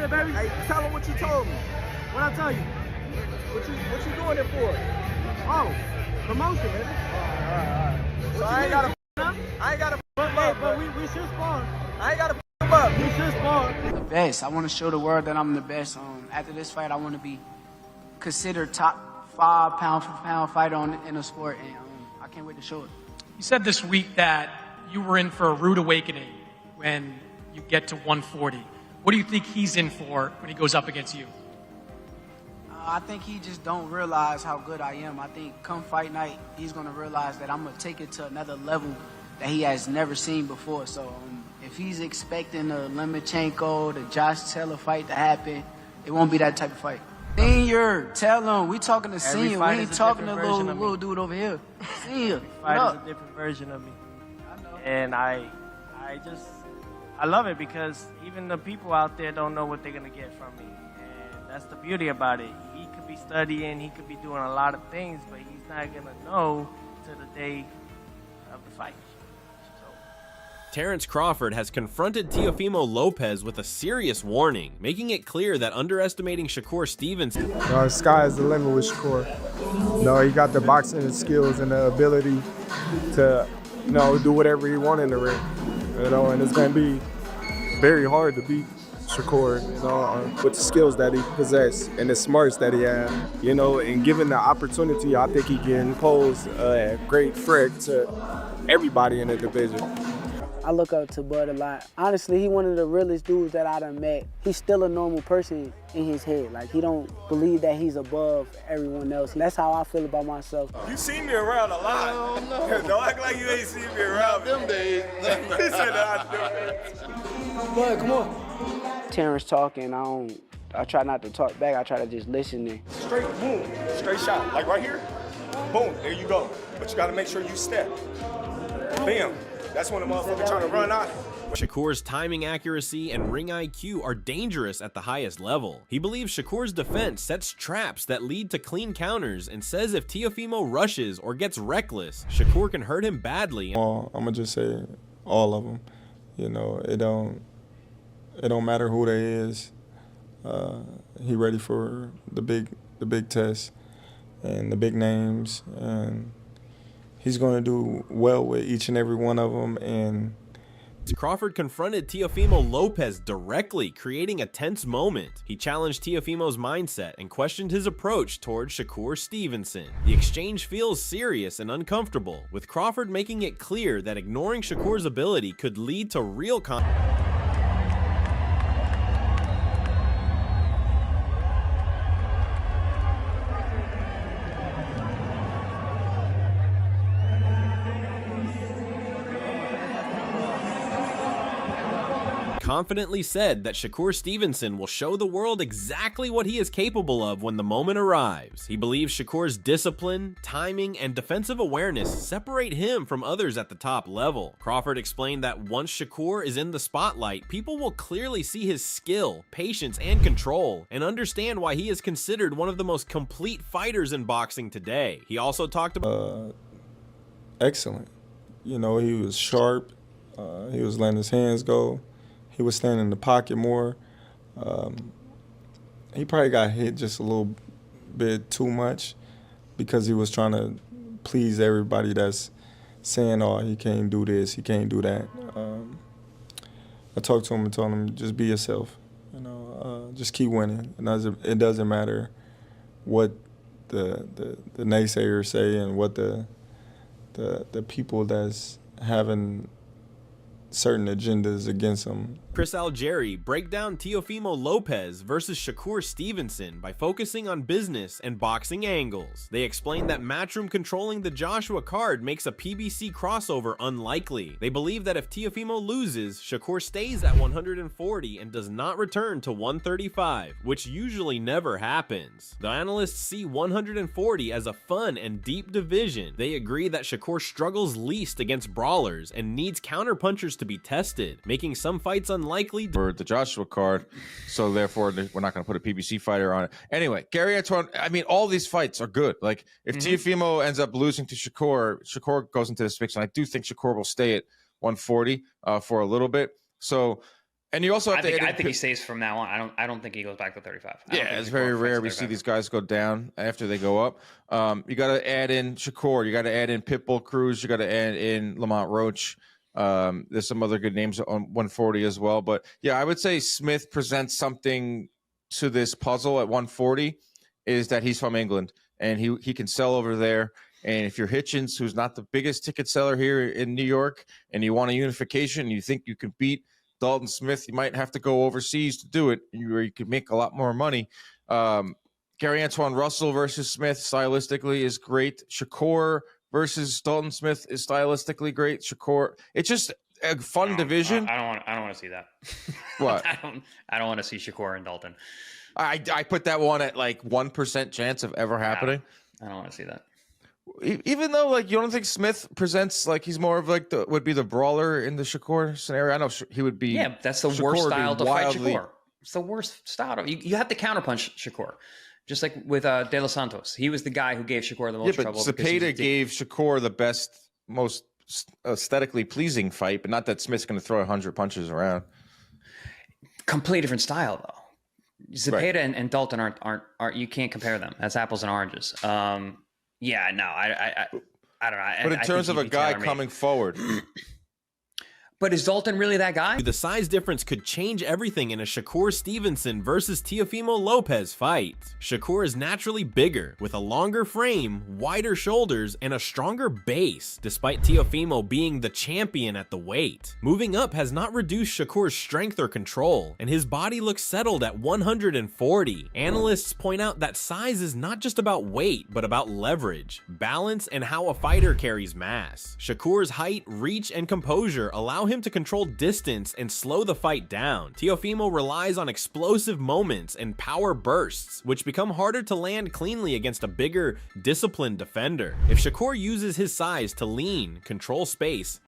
good, baby. Hey, tell him what you told me. What I tell you? What you doing it for? Oh, promotion, baby. All right. So I ain't gotta But we should spar. I ain't gotta up. We should spar. The best. I want to show the world that I'm the best. After this fight, I want to be considered top 5 pound-for-pound fighter in the sport, and I can't wait to show it. You said this week that you were in for a rude awakening when you get to 140. What do you think he's in for when he goes up against you? I think he just don't realize how good I am. I think come fight night, he's going to realize that I'm going to take it to another level that he has never seen before. So if he's expecting the Lomachenko, the Josh Taylor fight to happen, it won't be that type of fight. Senior, tell him. We talking to Senior. We ain't talking to little dude over here. Senior, fight is a different version of me. I know. And I love it because even the people out there don't know what they're going to get from me. And that's the beauty about it. He could be studying, he could be doing a lot of things, but he's not going to know till the day of the fight. Terence Crawford has confronted Teofimo Lopez with a serious warning, making it clear that underestimating Shakur Stevenson. The sky is the limit with Shakur. He got the boxing skills and the ability to, do whatever he wants in the ring. And it's going to be very hard to beat Shakur, with the skills that he possesses and the smarts that he has, and given the opportunity, I think he can pose a great threat to everybody in the division. I look up to Bud a lot. Honestly, he one of the realest dudes that I done met. He's still a normal person in his head. Like, he don't believe that he's above everyone else. That's how I feel about myself. You see me around a lot. Oh, no. Don't act like you ain't seen me around them days. Bud, come on. Terrence talking, I try not to talk back. I try to just listen and straight, boom, straight shot. Like right here, boom, there you go. But you gotta make sure you step. Bam. That's when the motherfucker trying to run out. Shakur's timing accuracy and ring IQ are dangerous at the highest level. He believes Shakur's defense sets traps that lead to clean counters and says if Teofimo rushes or gets reckless, Shakur can hurt him badly. I'm gonna just say all of them. It don't matter who they is. He ready for the big test and the big names, and he's going to do well with each and every one of them. And Crawford confronted Teofimo Lopez directly, creating a tense moment. He challenged Teofimo's mindset and questioned his approach towards Shakur Stevenson. The exchange feels serious and uncomfortable, with Crawford making it clear that ignoring Shakur's ability could lead to real confidently said that Shakur Stevenson will show the world exactly what he is capable of when the moment arrives. He believes Shakur's discipline, timing, and defensive awareness separate him from others at the top level. Crawford explained that once Shakur is in the spotlight, people will clearly see his skill, patience, and control, and understand why he is considered one of the most complete fighters in boxing today. He also talked about excellent. He was sharp. He was letting his hands go. He was standing in the pocket more. He probably got hit just a little bit too much because he was trying to please everybody that's saying, oh, he can't do this, he can't do that. I talked to him and told him, just be yourself. Just keep winning. It doesn't matter what the naysayers say and what the people that's having certain agendas against him. Chris Algieri break down Teofimo Lopez versus Shakur Stevenson by focusing on business and boxing angles. They explain that Matchroom controlling the Joshua card makes a PBC crossover unlikely. They believe that if Teofimo loses, Shakur stays at 140 and does not return to 135, which usually never happens. The analysts see 140 as a fun and deep division. They agree that Shakur struggles least against brawlers and needs counterpunchers to be tested, making some fights unlikely for the Joshua card, so therefore we're not going to put a PBC fighter on it. Anyway, Gary Antoine, I mean, all these fights are good. Like, if Teofimo ends up losing to Shakur, Shakur goes into this mix, and I do think Shakur will stay at 140 for a little bit. So And you also have to. I think he stays from now on. I don't think he goes back to 35. Yeah, it's very rare we see these guys go down after they go up. You got to add in Shakur. You got to add in Pitbull Cruz. You got to add in Lamont Roach. There's some other good names on 140 as well. But yeah, I would say Smith presents something to this puzzle at 140 is that he's from England and he can sell over there. And if you're Hitchens, who's not the biggest ticket seller here in New York, and you want a unification, you think you can beat Dalton Smith, you might have to go overseas to do it, where you could make a lot more money. Gary Antoine Russell versus Smith stylistically is great. Shakur versus Dalton Smith is stylistically great. Shakur, it's just a fun division. I don't want to see that. What? I don't want to see Shakur and Dalton. I put that one at like 1% chance of ever happening. I don't want to see that. Even though, like, you don't think Smith presents like he's more of like would be the brawler in the Shakur scenario? I know he would be. Yeah, that's the worst style to fight Shakur. It's the worst style. You have to counterpunch Shakur, just like with De Los Santos. He was the guy who gave Shakur the most trouble. Cepeda gave Shakur the best, most aesthetically pleasing fight, but not that Smith's going to throw 100 punches around. Completely different style, though. Cepeda and Dalton aren't you can't compare them. That's apples and oranges. Yeah, no, I don't know. But in terms of a guy coming forward. But is Dalton really that guy? The size difference could change everything in a Shakur Stevenson versus Teofimo Lopez fight. Shakur is naturally bigger, with a longer frame, wider shoulders, and a stronger base, despite Teofimo being the champion at the weight. Moving up has not reduced Shakur's strength or control, and his body looks settled at 140. Analysts point out that size is not just about weight, but about leverage, balance, and how a fighter carries mass. Shakur's height, reach, and composure allow him to control distance and slow the fight down. Teofimo relies on explosive moments and power bursts, which become harder to land cleanly against a bigger, disciplined defender. If Shakur uses his size to lean, control space,